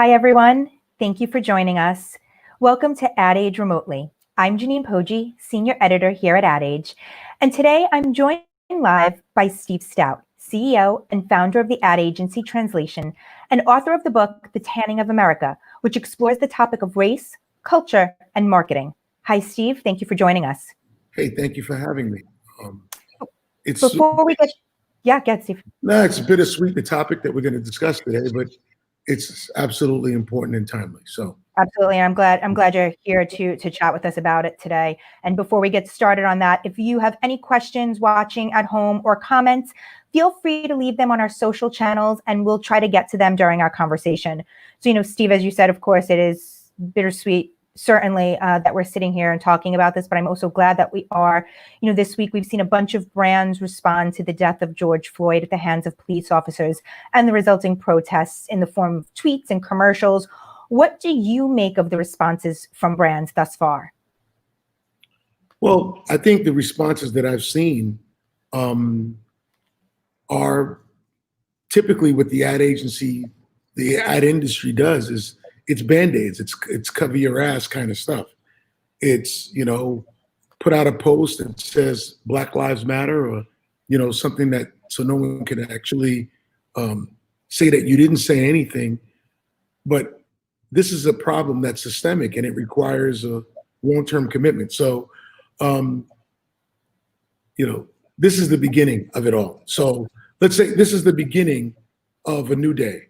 Hi, everyone. Thank you for joining us. Welcome to Ad Age Remotely. I'm Janine Poggi, Senior Editor here at Ad Age, and today I'm joined live by Steve Stoute, CEO and founder of the ad agency Translation, and author of the book, The Tanning of America, which explores the topic of race, culture, and marketing. Hi, Steve. Thank you for joining us. Hey, thank you for having me. Before we get Steve. No, it's bittersweet, the topic that we're going to discuss today, but it's absolutely important and timely. So Absolutely. I'm glad you're here to chat with us about it today. And before we get started on that, if you have any questions watching at home or comments, feel free to leave them on our social channels and we'll try to get to them during our conversation. So, Steve, as you said, of course, it is bittersweet, certainly, that we're sitting here and talking about this, but I'm also glad that we are. This week we've seen a bunch of brands respond to the death of George Floyd at the hands of police officers and the resulting protests in the form of tweets and commercials. What do you make of the responses from brands thus far? Well, I think the responses that I've seen are typically what the ad agency, the ad industry does is it's Band-Aids, it's cover your ass kind of stuff. It's, put out a post that says Black Lives Matter or, something that so no one can actually say that you didn't say anything. But this is a problem that's systemic and it requires a long-term commitment. So, this is the beginning of it all. So let's say this is the beginning of a new day.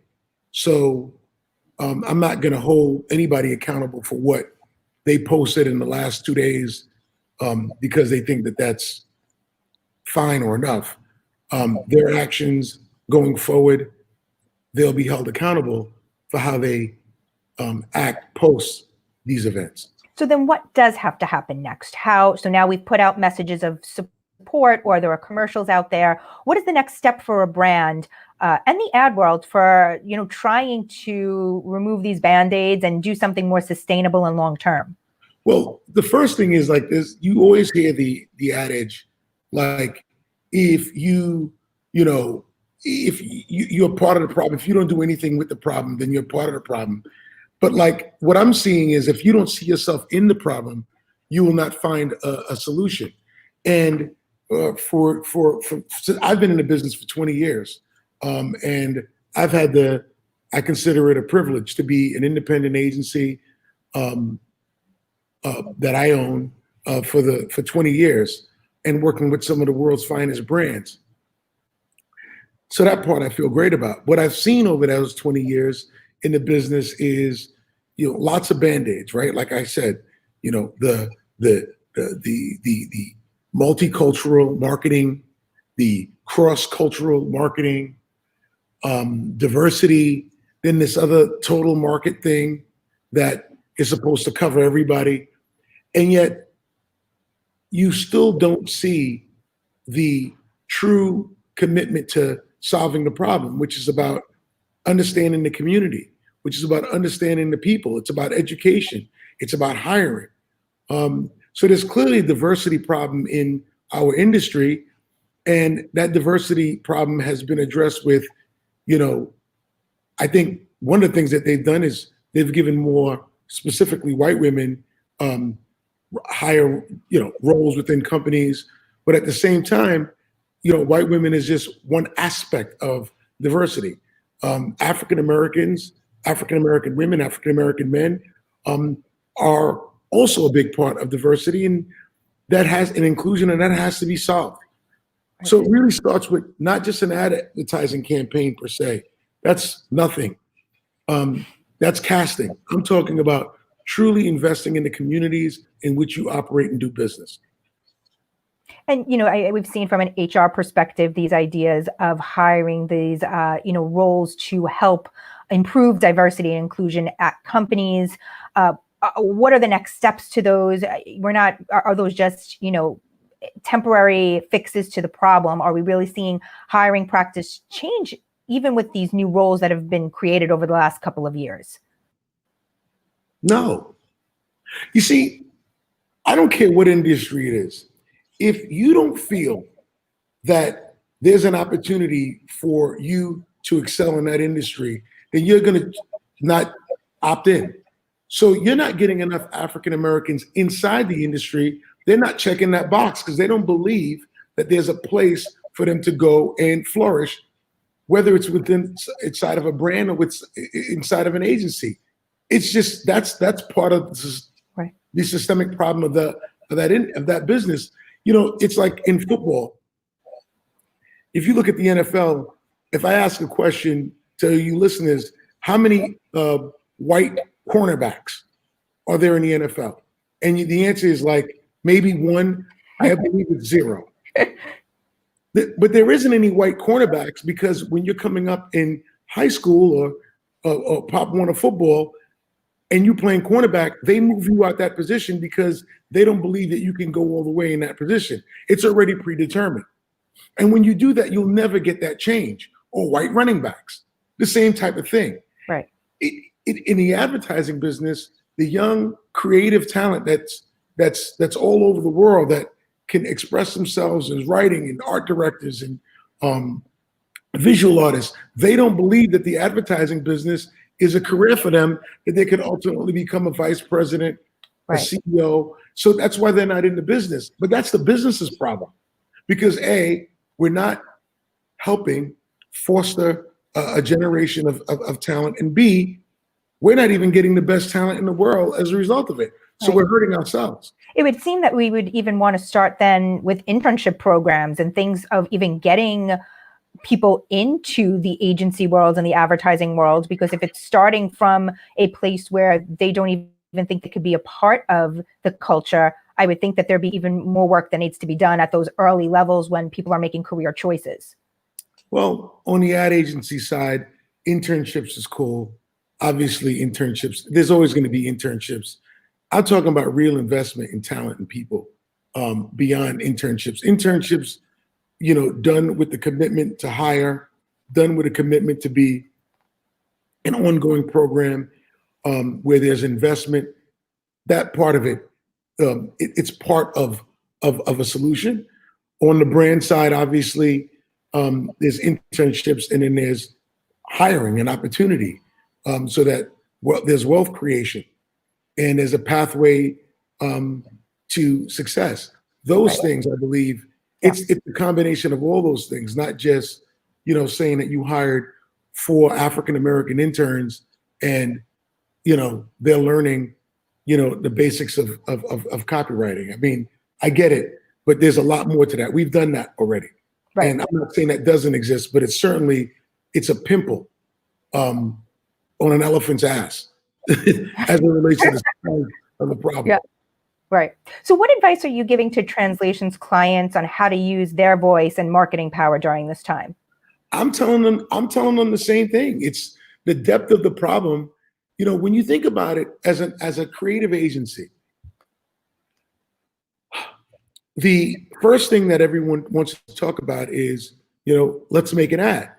So I'm not going to hold anybody accountable for what they posted in the last 2 days because they think that that's fine or enough. Their actions going forward, they'll be held accountable for how they act post these events. So then what does have to happen next? So now we've put out messages of support or there are commercials out there. What is the next step for a brand and the ad world for, trying to remove these Band-Aids and do something more sustainable and long-term? Well, the first thing is like this, you always hear the adage, like if you're part of the problem, if you don't do anything with the problem, then you're part of the problem. But like what I'm seeing is if you don't see yourself in the problem, you will not find a solution. And so I've been in the business for 20 years, and I've had I consider it a privilege to be an independent agency that I own for 20 years and working with some of the world's finest brands. So that part I feel great about. What I've seen over those 20 years in the business is, lots of Band-Aids, right? Like I said, the multicultural marketing, the cross-cultural marketing, diversity, then this other total market thing that is supposed to cover everybody. And yet you still don't see the true commitment to solving the problem, which is about understanding the community, which is about understanding the people. It's about education. It's about hiring. So there's clearly a diversity problem in our industry, and that diversity problem has been addressed with, I think one of the things that they've done is they've given more specifically white women higher, roles within companies. But at the same time, white women is just one aspect of diversity. African Americans, African American women, African American men are also a big part of diversity, and that has an inclusion, and that has to be solved. So it really starts with not just an advertising campaign per se. That's nothing. That's casting. I'm talking about truly investing in the communities in which you operate and do business. And, we've seen from an HR perspective, these ideas of hiring these, roles to help improve diversity and inclusion at companies. What are the next steps to those? Are those just, temporary fixes to the problem? Are we really seeing hiring practice change even with these new roles that have been created over the last couple of years? No. You see, I don't care what industry it is. If you don't feel that there's an opportunity for you to excel in that industry, then you're not opt in. So you're not getting enough African Americans inside the industry. They're not checking that box because they don't believe that there's a place for them to go and flourish, whether it's inside of a brand or inside of an agency. It's just that's part of the systemic problem of that business. You know, it's like in football. If you look at the NFL, if I ask a question to you listeners, how many white cornerbacks are there in the NFL? And the answer is like maybe one. I believe it's zero. But there isn't any white cornerbacks because when you're coming up in high school or Pop Warner football and you playing cornerback, they move you out that position because they don't believe that you can go all the way in that position. It's already predetermined. And when you do that, you'll never get that change. Or white running backs, the same type of thing. Right. In the advertising business, the young creative talent that's all over the world that can express themselves as writing and art directors and visual artists, they don't believe that the advertising business is a career for them, that they could ultimately become a vice president, a CEO. So that's why they're not in the business. But that's the business's problem. Because A, we're not helping foster a generation of talent, and B, we're not even getting the best talent in the world as a result of it. So we're hurting ourselves. It would seem that we would even want to start then with internship programs and things of even getting people into the agency world and the advertising world, because if it's starting from a place where they don't even think they could be a part of the culture, I would think that there'd be even more work that needs to be done at those early levels when people are making career choices. Well, on the ad agency side, internships is cool. Obviously, internships, there's always going to be internships. I'm talking about real investment in talent and people beyond internships. Internships, you know, done with the commitment to hire, done with a commitment to be an ongoing program where there's investment. That part of it, it's part of a solution. On the brand side, obviously, there's internships and then there's hiring and opportunity so that there's wealth creation and there's a pathway to success. Those things, I believe, it's a combination of all those things, not just, you know, saying that you hired 4 African-American interns and, you know, they're learning, you know, the basics of copywriting. I mean, I get it, but there's a lot more to that. We've done that already. Right. And I'm not saying that doesn't exist, but it's a pimple on an elephant's ass as it relates to the size of the problem. Yeah. Right. So what advice are you giving to translations clients on how to use their voice and marketing power during this time? I'm telling them the same thing. It's the depth of the problem. You know, when you think about it as a creative agency, the first thing that everyone wants to talk about is, you know, let's make an ad.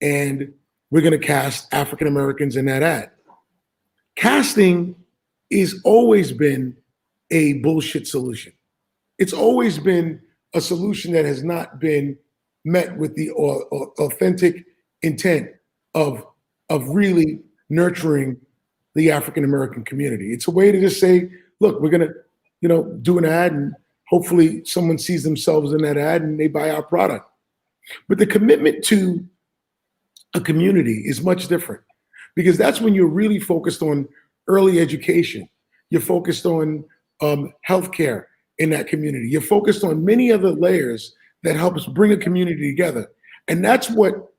And we're going to cast African Americans in that ad. Casting has always been a bullshit solution. It's always been a solution that has not been met with the authentic intent of really nurturing the African American community. It's a way to just say, look, we're going to, you know, do an ad and hopefully someone sees themselves in that ad and they buy our product. But the commitment to a community is much different because that's when you're really focused on early education. You're focused on healthcare in that community. You're focused on many other layers that help us bring a community together. And that's what,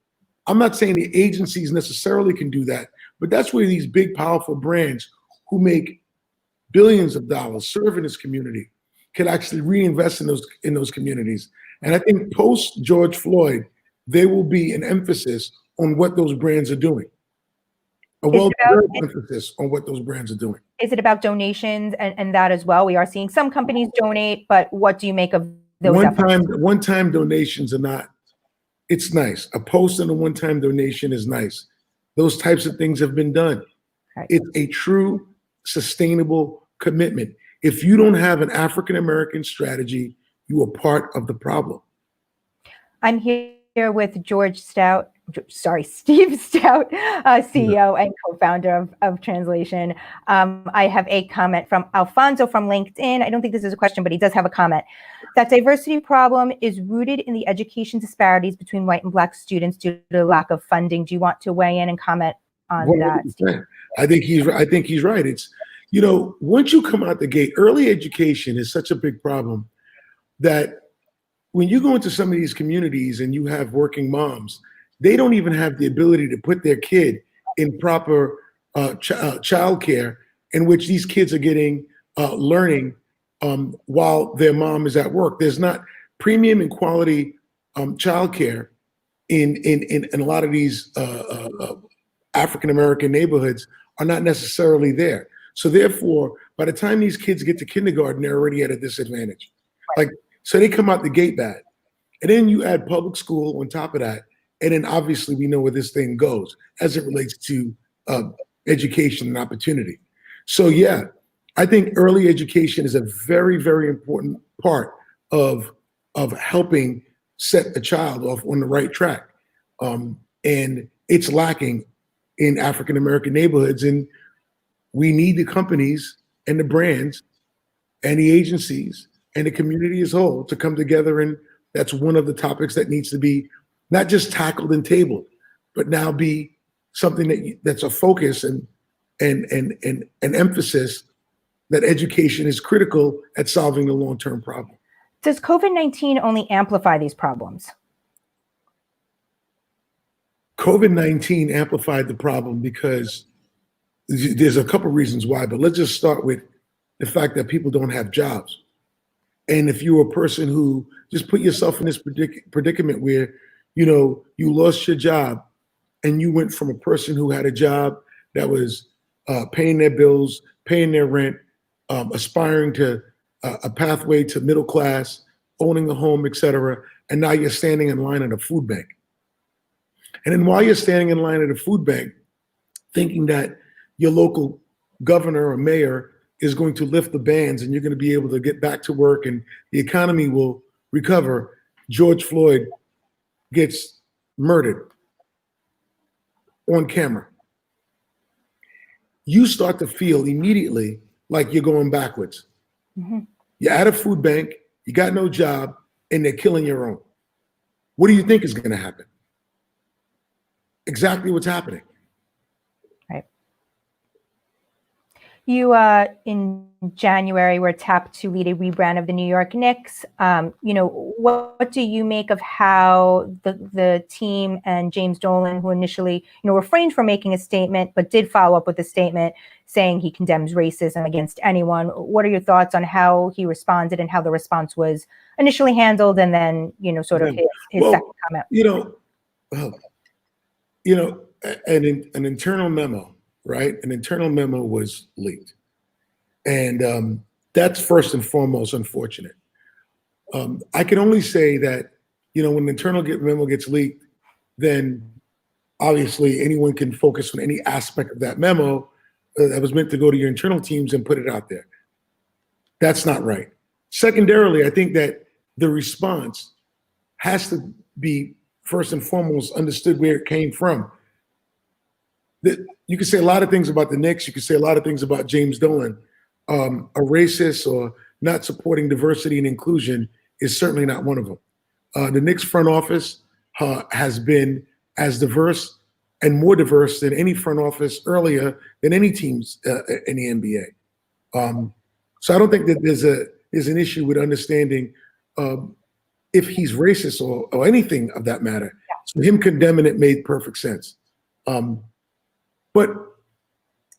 I'm not saying the agencies necessarily can do that, but that's where these big, powerful brands who make billions of dollars serve in this community can actually reinvest in those communities. And I think post George Floyd, there will be an emphasis on what those brands are doing. Emphasis on what those brands are doing. Is it about donations and that as well? We are seeing some companies donate, but what do you make of those one-time donations are not, it's nice. A post and a one-time donation is nice. Those types of things have been done. Right. It's a true sustainable commitment. If you don't have an African-American strategy, you are part of the problem. I'm here with George Stoute, Steve Stoute, CEO and co-founder of Translation. I have a comment from Alfonso from LinkedIn. I don't think this is a question, but he does have a comment. That diversity problem is rooted in the education disparities between white and Black students due to lack of funding. Do you want to weigh in and comment on 100%. that, Steve? I think he's right. It's, once you come out the gate, early education is such a big problem that when you go into some of these communities and you have working moms, they don't even have the ability to put their kid in proper child care in which these kids are getting learning while their mom is at work. There's not premium and quality child care in a lot of these African-American neighborhoods are not necessarily there. So therefore, by the time these kids get to kindergarten, they're already at a disadvantage. So they come out the gate bad. And then you add public school on top of that. And then obviously we know where this thing goes as it relates to education and opportunity. So yeah, I think early education is a very, very important part of helping set a child off on the right track. And it's lacking in African-American neighborhoods. And we need the companies and the brands and the agencies and the community as a whole to come together. And that's one of the topics that needs to be not just tackled and tabled, but now be something that's a focus and an emphasis that education is critical at solving the long-term problem. Does COVID-19 only amplify these problems? COVID-19 amplified the problem because there's a couple reasons why, but let's just start with the fact that people don't have jobs. And if you're a person who just put yourself in this predicament where, you lost your job and you went from a person who had a job that was paying their bills, paying their rent, aspiring to a pathway to middle class, owning a home, et cetera, and now you're standing in line at a food bank. And then while you're standing in line at a food bank, thinking that your local governor or mayor is going to lift the bans and you're going to be able to get back to work and the economy will recover, George Floyd gets murdered on camera. You start to feel immediately like you're going backwards. Mm-hmm. You're at a food bank, you got no job, and they're killing your own. What do you think is going to happen? Exactly what's happening. Right. You, in January, were tapped to lead a rebrand of the New York Knicks. What do you make of how the team and James Dolan, who initially, refrained from making a statement, but did follow up with a statement saying he condemns racism against anyone? What are your thoughts on how he responded and how the response was initially handled, and then, sort of his second comment? An internal memo, right? An internal memo was leaked. And that's first and foremost unfortunate. I can only say that, when an internal memo gets leaked, then obviously anyone can focus on any aspect of that memo that was meant to go to your internal teams and put it out there. That's not right. Secondarily, I think that the response has to be first and foremost understood where it came from. You can say a lot of things about the Knicks. You can say a lot of things about James Dolan. A racist or not supporting diversity and inclusion is certainly not one of them. The Knicks front office has been as diverse and more diverse than any front office earlier than any teams in the NBA. So I don't think that there's an issue with understanding if he's racist or anything of that matter. So him condemning it made perfect sense. But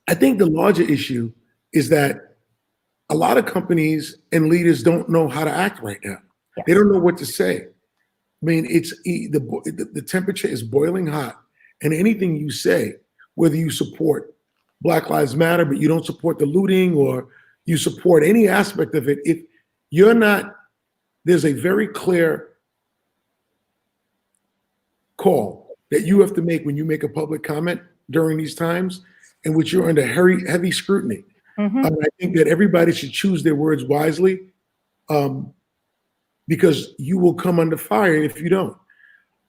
I think the larger issue is that a lot of companies and leaders don't know how to act right now. Yes. They don't know what to say. I mean, the temperature is boiling hot, and anything you say, whether you support Black Lives Matter, but you don't support the looting, or you support any aspect of it, if you're not, there's a very clear call that you have to make when you make a public comment during these times in which you're under heavy scrutiny. Mm-hmm. I think that everybody should choose their words wisely, because you will come under fire if you don't.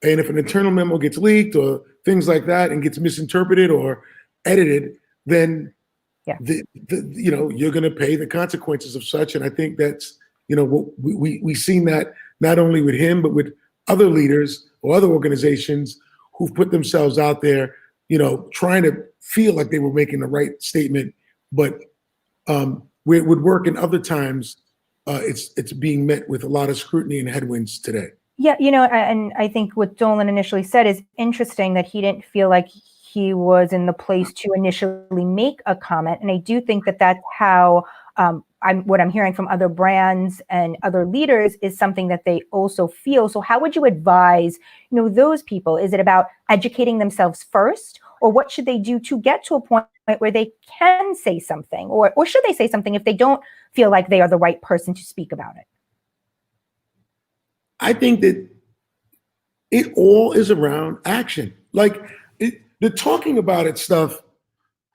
And if an internal memo gets leaked or things like that and gets misinterpreted or edited, then you're going to pay the consequences of such. And I think that's, what we've seen that not only with him, but with other leaders or other organizations who've put themselves out there, trying to feel like they were making the right statement, but where it would work in other times, it's being met with a lot of scrutiny and headwinds today. Yeah, and I think what Dolan initially said is interesting, that he didn't feel like he was in the place to initially make a comment. And I do think that that's how what I'm hearing from other brands and other leaders is something that they also feel. So how would you advise, those people? Is it about educating themselves first, or what should they do to get to a point where they can say something, or should they say something if they don't feel like they are the right person to speak about it? I think that it all is around action. Like the talking about it stuff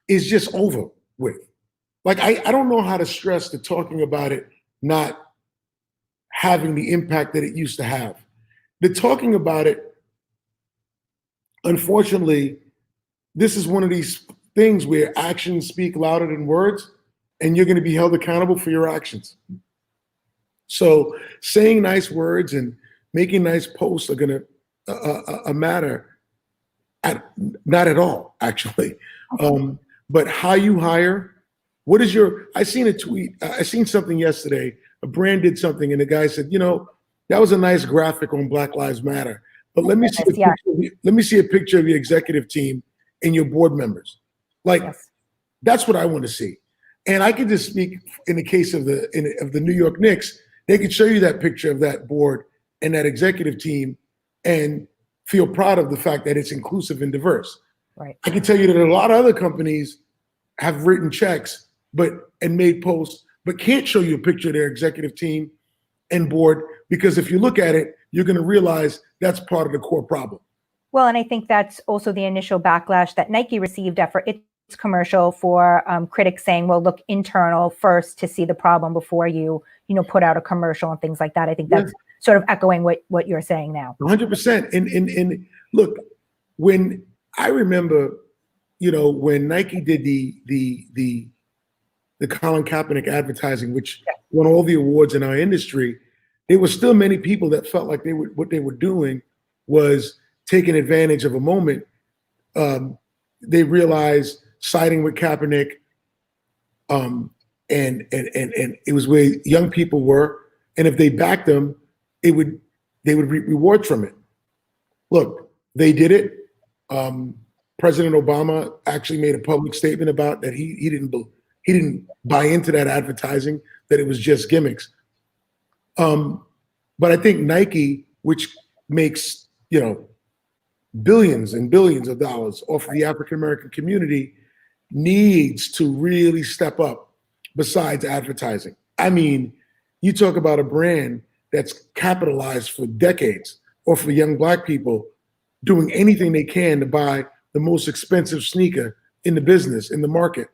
is just over with. Like I don't know how to stress the talking about it not having the impact that it used to have. The talking about it, unfortunately, this is one of these things where actions speak louder than words, and you're going to be held accountable for your actions. So saying nice words and making nice posts are going to matter, not at all, actually. But how you hire, I seen a tweet, I seen something yesterday, a brand did something and the guy said, that was a nice graphic on Black Lives Matter, but let me see a picture of your executive team and your board members. That's what I want to see. And I can just speak in the case of the New York Knicks. They could show you that picture of that board and that executive team and feel proud of the fact that it's inclusive and diverse. Right. I can tell you that a lot of other companies have written checks and made posts, but can't show you a picture of their executive team and board, because if you look at it, you're going to realize that's part of the core problem. Well, and I think that's also the initial backlash that Nike received after its commercial for critics saying, well, look internal first to see the problem before you put out a commercial and things like that. I think that's sort of echoing what you're saying now. 100%. And look, when I remember, when Nike did the Colin Kaepernick advertising, which won all the awards in our industry, there were still many people that felt like what they were doing was taking advantage of a moment. They realized siding with Kaepernick, and it was where young people were, and if they backed them, they would reap rewards from it. Look, they did it. President Obama actually made a public statement about that he didn't buy into that advertising, that it was just gimmicks. But I think Nike, which makes billions and billions of dollars off of the African American community, needs to really step up besides advertising. I mean, you talk about a brand that's capitalized for decades, or for young Black people doing anything they can to buy the most expensive sneaker in the business, in the market.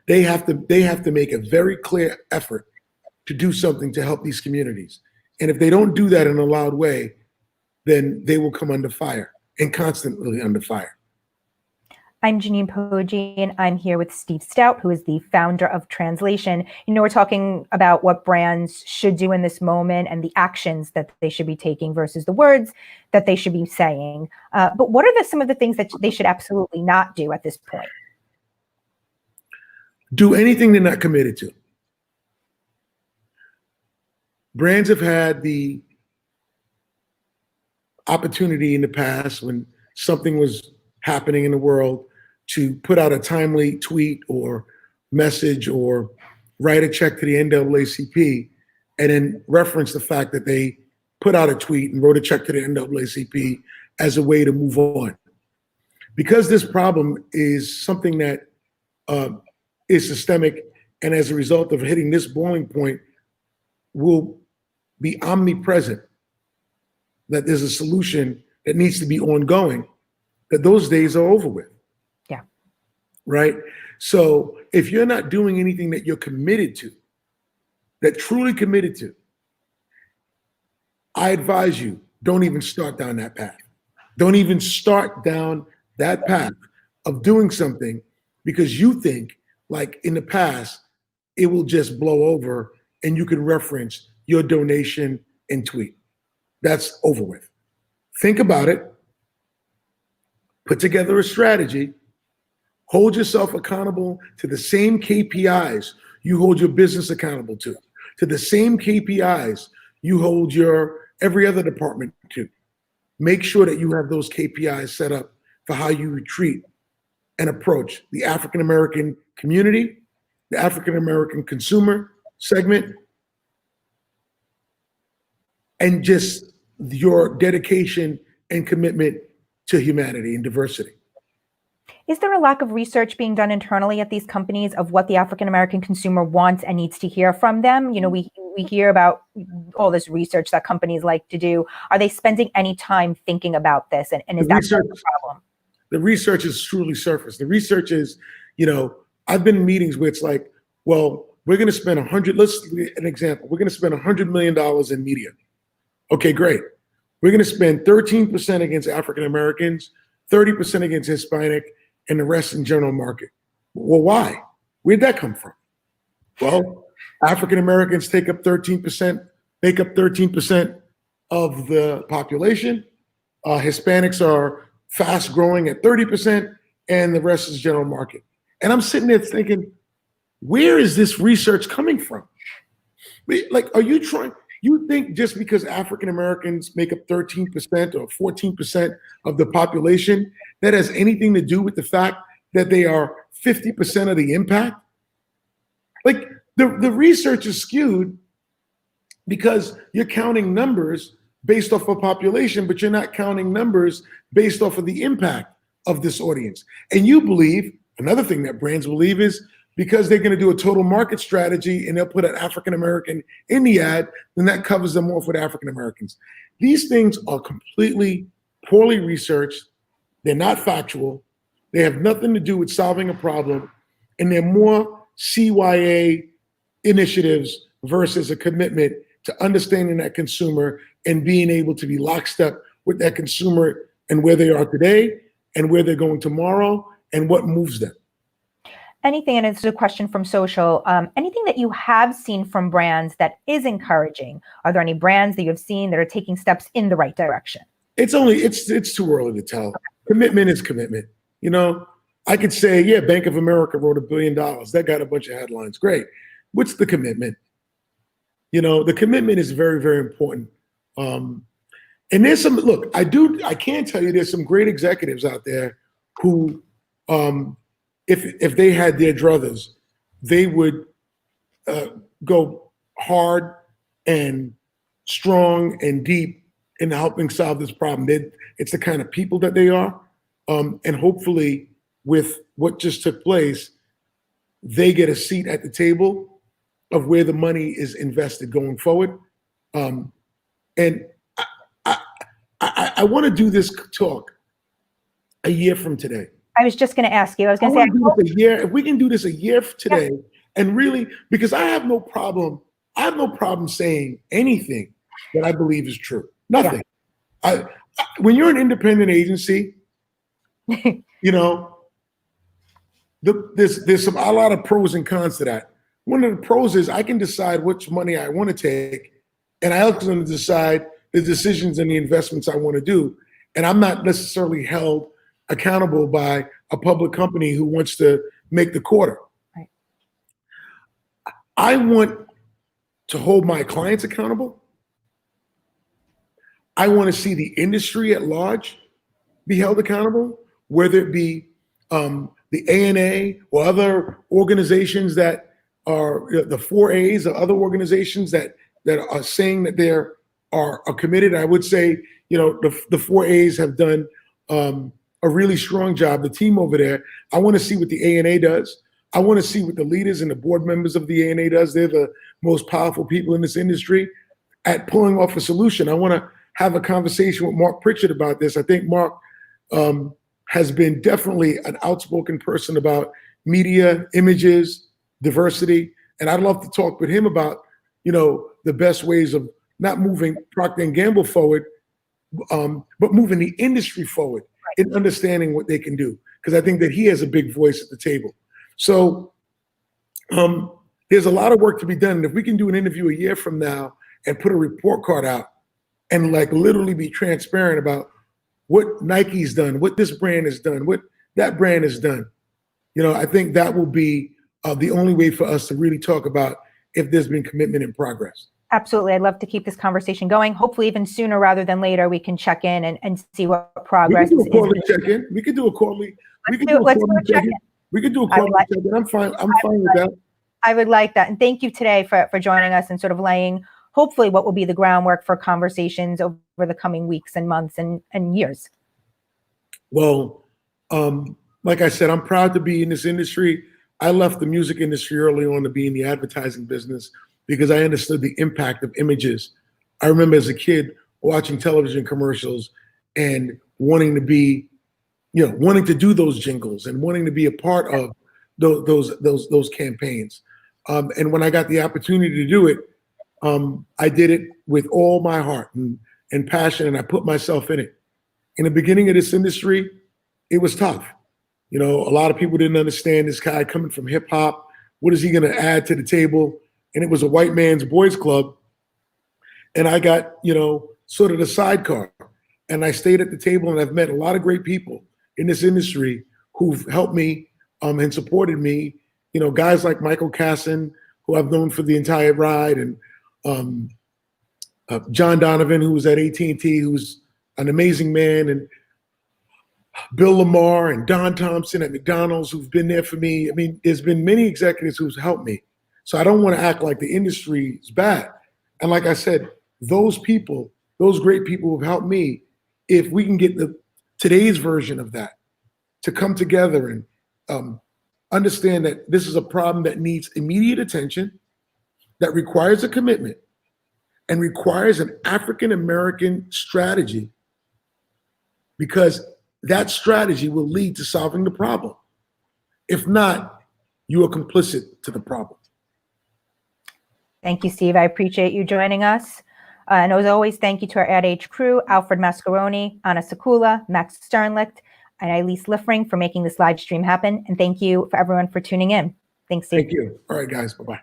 They have to make a very clear effort to do something to help these communities. And if they don't do that in a loud way, then they will come under fire, and constantly under fire. I'm Janine Poggi, and I'm here with Steve Stoute, who is the founder of Translation. We're talking about what brands should do in this moment and the actions that they should be taking versus the words that they should be saying. But what are some of the things that they should absolutely not do at this point? Do anything they're not committed to. Brands have had the opportunity in the past, when something was happening in the world, to put out a timely tweet or message or write a check to the NAACP and then reference the fact that they put out a tweet and wrote a check to the NAACP as a way to move on. Because this problem is something that is systemic, and as a result of hitting this boiling point will be omnipresent, that there's a solution that needs to be ongoing, that those days are over with. Yeah. Right? So if you're not doing anything that you're committed to, that truly committed to, I advise you, don't even start down that path. Don't even start down that path of doing something because you think, like in the past, it will just blow over and you can reference your donation and tweet. That's over with. Think about it. Put together a strategy. Hold yourself accountable to the same KPIs you hold your business accountable to the same KPIs you hold your every other department to. Make sure that you have those KPIs set up for how you treat and approach the African American community, the African American consumer segment, and just your dedication and commitment to humanity and diversity. Is there a lack of research being done internally at these companies of what the African American consumer wants and needs to hear from them? You know, we hear about all this research that companies like to do. Are they spending any time thinking about this? And is that the problem? The research is truly surface. The research is, you know, I've been in meetings where it's like, well, we're going to spend an example. We're going to spend $100 million in media. Okay, great. We're going to spend 13% against African Americans, 30% against Hispanic, and the rest in general market. Well, why? Where'd that come from? Well, African Americans make up 13% of the population. Hispanics are fast growing at 30%, and the rest is general market. And I'm sitting there thinking, where is this research coming from? Like, you think just because African Americans make up 13% or 14% of the population, that has anything to do with the fact that they are 50% of the impact? Like, the research is skewed because you're counting numbers based off of population, but you're not counting numbers based off of the impact of this audience. And you believe, another thing that brands believe is, because they're going to do a total market strategy and they'll put an African American in the ad, then that covers them off with African Americans. These things are completely poorly researched. They're not factual. They have nothing to do with solving a problem. And they're more CYA initiatives versus a commitment to understanding that consumer and being able to be lockstep with that consumer and where they are today and where they're going tomorrow and what moves them. Anything, and it's a question from social, anything that you have seen from brands that is encouraging? Are there any brands that you have seen that are taking steps in the right direction? It's too early to tell. Commitment is commitment. You know, I could say, yeah, Bank of America wrote $1 billion. That got a bunch of headlines. Great. What's the commitment? You know, the commitment is very, very important. And there's some, look, I can tell you there's some great executives out there who, if they had their druthers, they would go hard and strong and deep in helping solve this problem. It's the kind of people that they are. And hopefully with what just took place, they get a seat at the table of where the money is invested going forward. And I want to do this talk a year from today. I was just going to ask you. I was going to say, if we can do this a year today, and really, because I have no problem saying anything that I believe is true. Nothing. Yeah. When you're an independent agency, you know, there's a lot of pros and cons to that. One of the pros is I can decide which money I want to take, and I also can decide the decisions and the investments I want to do, and I'm not necessarily held accountable by a public company who wants to make the quarter. Right. I want to hold my clients accountable. I want to see the industry at large be held accountable, whether it be the ANA or other organizations that are the 4As or other organizations that are saying that they are committed. I would say, you know, the 4As have done a really strong job. The team over there, I want to see what the ANA does. I want to see what the leaders and the board members of the ANA does. They're the most powerful people in this industry at pulling off a solution. I want to have a conversation with Mark Pritchard about this. I think Mark has been definitely an outspoken person about media, images, diversity. And I'd love to talk with him about, you know, the best ways of not moving Procter & Gamble forward but moving the industry forward in understanding what they can do. Because I think that he has a big voice at the table. So there's a lot of work to be done. And if we can do an interview a year from now and put a report card out and like literally be transparent about what Nike's done, what this brand has done, what that brand has done, you know, I think that will be the only way for us to really talk about if there's been commitment and progress. Absolutely. I'd love to keep this conversation going. Hopefully even sooner rather than later, we can check in and see what progress is. We can do a quarterly check-in. We can do a quarterly. Let's do a check-in. We can do a quarterly check-in. I'm fine with that. I would like that. And thank you today for joining us and sort of laying, hopefully, what will be the groundwork for conversations over the coming weeks and months and years. Well, like I said, I'm proud to be in this industry. I left the music industry early on to be in the advertising business because I understood the impact of images. I remember as a kid watching television commercials and wanting to be, you know, wanting to do those jingles and wanting to be a part of those campaigns. And when I got the opportunity to do it, I did it with all my heart and passion, and I put myself in it. In the beginning of this industry, it was tough. You know, a lot of people didn't understand this guy coming from hip hop. What is he going to add to the table? And it was a white man's boys club. And I got, you know, sort of the sidecar. And I stayed at the table, and I've met a lot of great people in this industry who've helped me and supported me. You know, guys like Michael Casson, who I've known for the entire ride, and John Donovan, who was at AT&T, who's an amazing man, and Bill Lamar and Don Thompson at McDonald's, who've been there for me. I mean, there's been many executives who's helped me. So I don't want to act like the industry is bad. And like I said, those people, those great people who've helped me, if we can get today's version of that to come together and understand that this is a problem that needs immediate attention, that requires a commitment, and requires an African-American strategy, because that strategy will lead to solving the problem. If not, you are complicit to the problem. Thank you, Steve. I appreciate you joining us. And as always, thank you to our Ad Age crew, Alfred Mascaroni, Anna Sakula, Max Sternlicht, and Elise Liffring for making this live stream happen. And thank you for everyone for tuning in. Thanks, Steve. Thank you. All right, guys. Bye-bye.